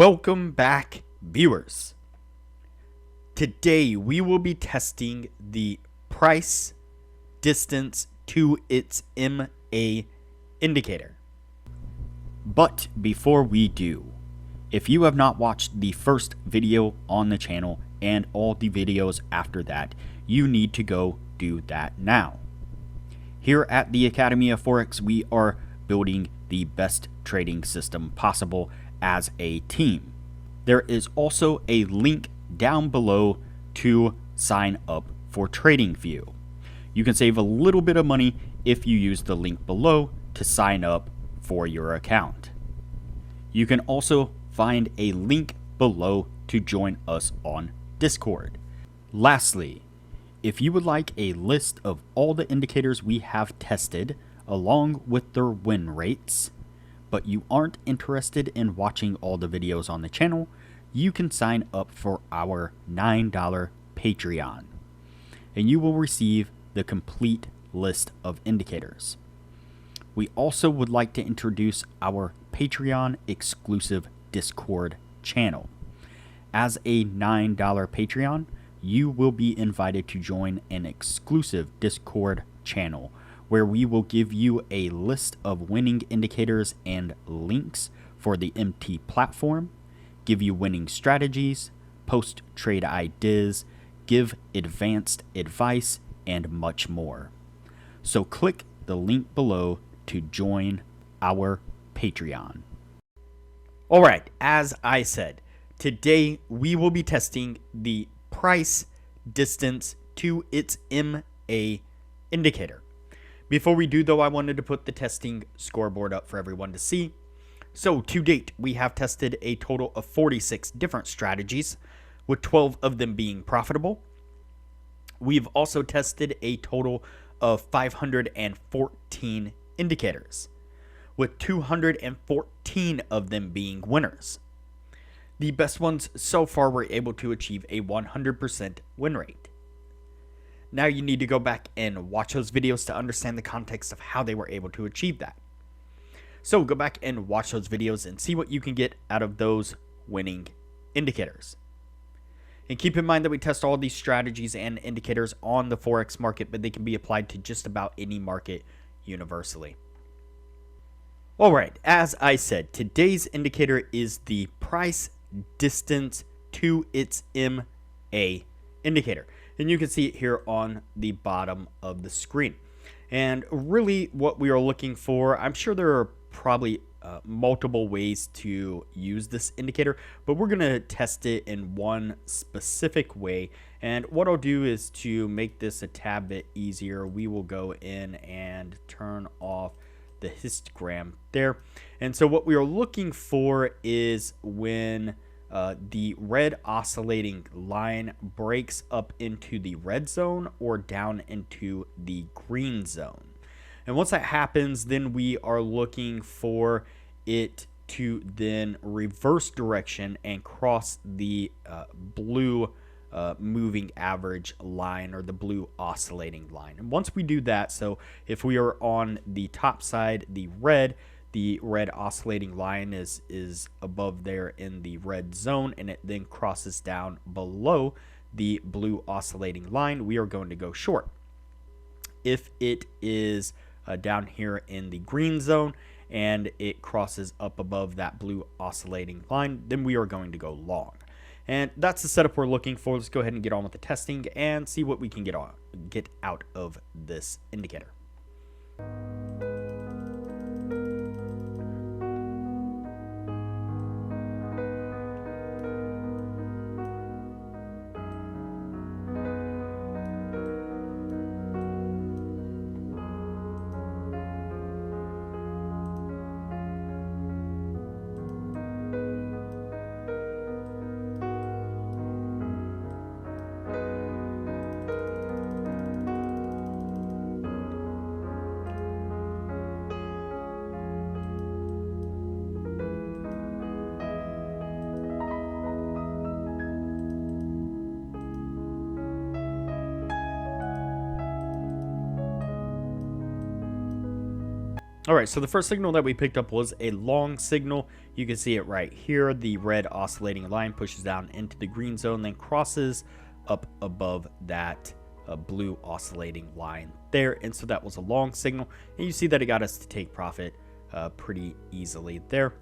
Welcome back, viewers. Today we will be testing the price distance to its MA indicator. But before we do, if you have not watched the first video on the channel and all the videos after that, you need to go do that now. Here at the Academy of Forex, we are building the best trading system possible as a team. There is also a link down below to sign up for Tradingview. You can save a little bit of money if you use the link below to sign up for your account. You can also find a link below to join us on Discord. Lastly, if you would like a list of all the indicators we have tested along with their win rates, but you aren't interested in watching all the videos on the channel, you can sign up for our $9 Patreon, and you will receive the complete list of indicators. We also would like to introduce our Patreon exclusive Discord channel. As a $9 Patreon, you will be invited to join an exclusive Discord channel where we will give you a list of winning indicators and links for the MT platform, give you winning strategies, post trade ideas, give advanced advice, and much more. So click the link below to join our Patreon. Alright, as I said, today we will be testing the price distance to its MA indicator. Before we do though, I wanted to put the testing scoreboard up for everyone to see. So to date, we have tested a total of 46 different strategies, with 12 of them being profitable. We've also tested a total of 514 indicators, with 214 of them being winners. The best ones so far were able to achieve a 100% win rate. Now you need to go back and watch those videos to understand the context of how they were able to achieve that. So go back and watch those videos and see what you can get out of those winning indicators. And keep in mind that we test all these strategies and indicators on the Forex market, but they can be applied to just about any market universally. Alright, as I said, today's indicator is the price distance to its MA indicator. And you can see it here on the bottom of the screen. And really what we are looking for, I'm sure there are probably multiple ways to use this indicator, but we're going to test it in one specific way. And what I'll do is to make this a tad bit easier, we will go in and turn off the histogram there. And so what we are looking for is when the red oscillating line breaks up into the red zone or down into the green zone. And once that happens, then we are looking for it to then reverse direction and cross the blue moving average line, or the blue oscillating line. And once we do that, so if we are on the top side, the red oscillating line is above there in the red zone, and it then crosses down below the blue oscillating line, we are going to go short. If it is down here in the green zone and it crosses up above that blue oscillating line, then we are going to go long. And that's the setup we're looking for. Let's go ahead and get on with the testing and see what we can get out of this indicator. All right, so the first signal that we picked up was a long signal. You can see it right here. The red oscillating line pushes down into the green zone, then crosses up above that blue oscillating line there. And so that was a long signal. And you see that it got us to take profit pretty easily there.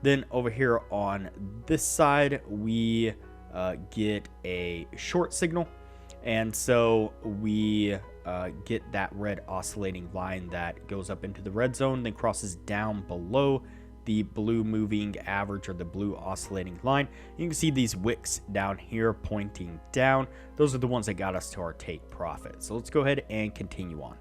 Then over here on this side, we get a short signal. And so we get that red oscillating line that goes up into the red zone, then crosses down below the blue moving average or the blue oscillating line. You can see these wicks down here pointing down. Those are the ones that got us to our take profit. So let's go ahead and continue on.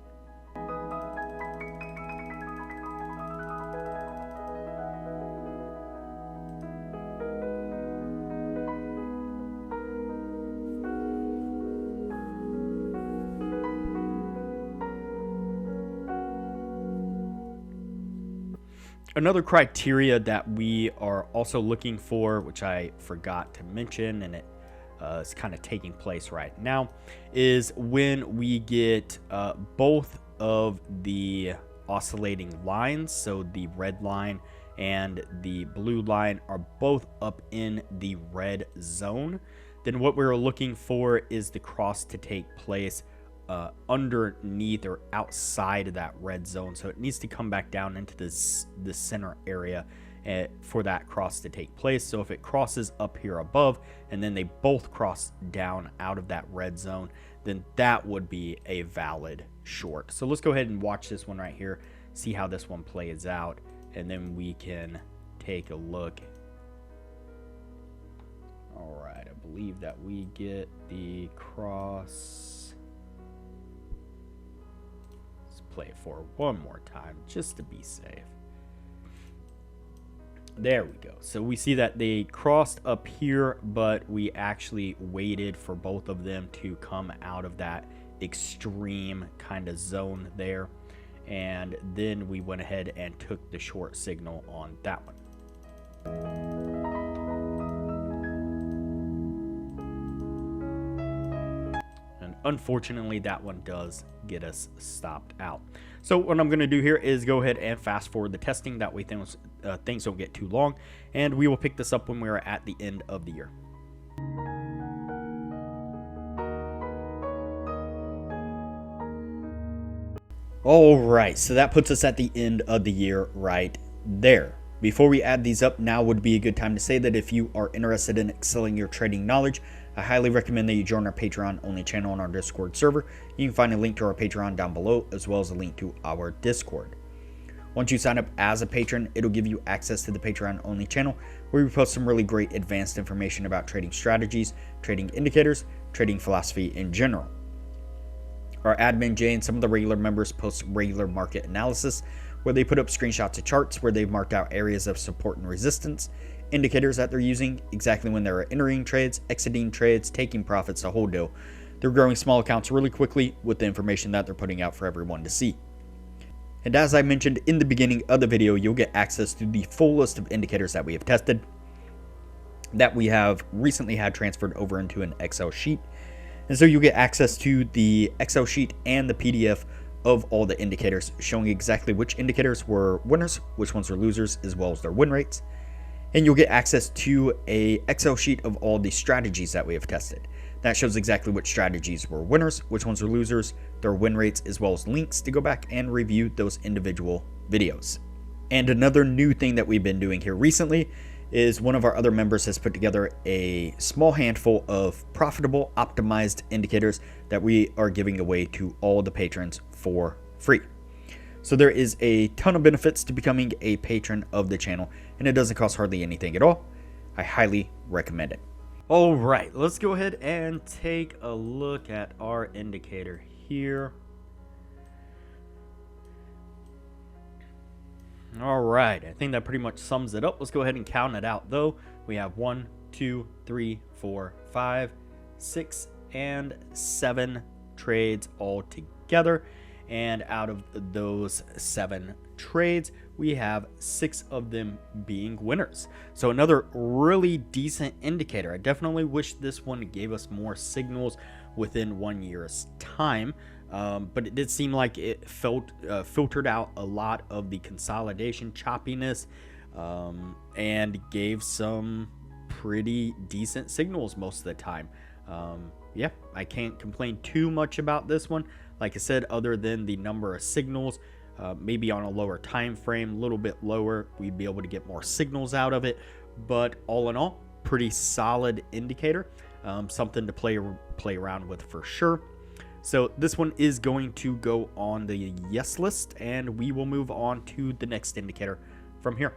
Another criteria that we are also looking for, which I forgot to mention, and it is kind of taking place right now, is when we get both of the oscillating lines, so the red line and the blue line are both up in the red zone, then what we're looking for is the cross to take place underneath or outside of that red zone. So it needs to come back down into the center area for that cross to take place. So if it crosses up here above and then they both cross down out of that red zone, then that would be a valid short. So let's go ahead and watch this one right here, see how this one plays out, and then we can take a look. All right, I believe that we get the cross. Play it for one more time just to be safe. There we go. So we see that they crossed up here, but we actually waited for both of them to come out of that extreme kind of zone there, and then we went ahead and took the short signal on that one. Unfortunately, that one does get us stopped out. So what I'm going to do here is go ahead and fast forward the testing. That way things don't get too long. And we will pick this up when we're at the end of the year. All right, so that puts us at the end of the year right there. Before we add these up, now would be a good time to say that if you are interested in excelling your trading knowledge, I highly recommend that you join our Patreon only channel on our Discord server. You can find a link to our Patreon down below, as well as a link to our Discord. Once you sign up as a patron, it'll give you access to the Patreon only channel, where we post some really great advanced information about trading strategies, trading indicators, trading philosophy in general. Our admin Jay and some of the regular members post regular market analysis, where they put up screenshots of charts where they've marked out areas of support and resistance, indicators that they're using, exactly when they're entering trades, exiting trades, taking profits, the whole deal. They're growing small accounts really quickly with the information that they're putting out for everyone to see. And as I mentioned in the beginning of the video, you'll get access to the full list of indicators that we have tested, that we have recently had transferred over into an Excel sheet. And so you'll get access to the Excel sheet and the PDF of all the indicators, showing exactly which indicators were winners, which ones were losers, as well as their win rates. And you'll get access to a Excel sheet of all the strategies that we have tested. That shows exactly which strategies were winners, which ones were losers, their win rates, as well as links to go back and review those individual videos. And another new thing that we've been doing here recently is one of our other members has put together a small handful of profitable optimized indicators that we are giving away to all the patrons for free. So there is a ton of benefits to becoming a patron of the channel, and it doesn't cost hardly anything at all. I highly recommend it. All right, let's go ahead and take a look at our indicator here. All right, I think that pretty much sums it up. Let's go ahead and count it out though. We have 1, 2, 3, 4, 5, 6, and 7 trades all together. And out of those 7 trades, we have 6 of them being winners. So another really decent indicator. I definitely wish this one gave us more signals, within 1 year's time. But it did seem like it filtered out a lot of the consolidation choppiness, and gave some pretty decent signals most of the time. Yeah, I can't complain too much about this one. Like I said, other than the number of signals, maybe on a lower time frame, a little bit lower, we'd be able to get more signals out of it. But all in all, pretty solid indicator. Something to play around with for sure. So this one is going to go on the yes list, and we will move on to the next indicator from here.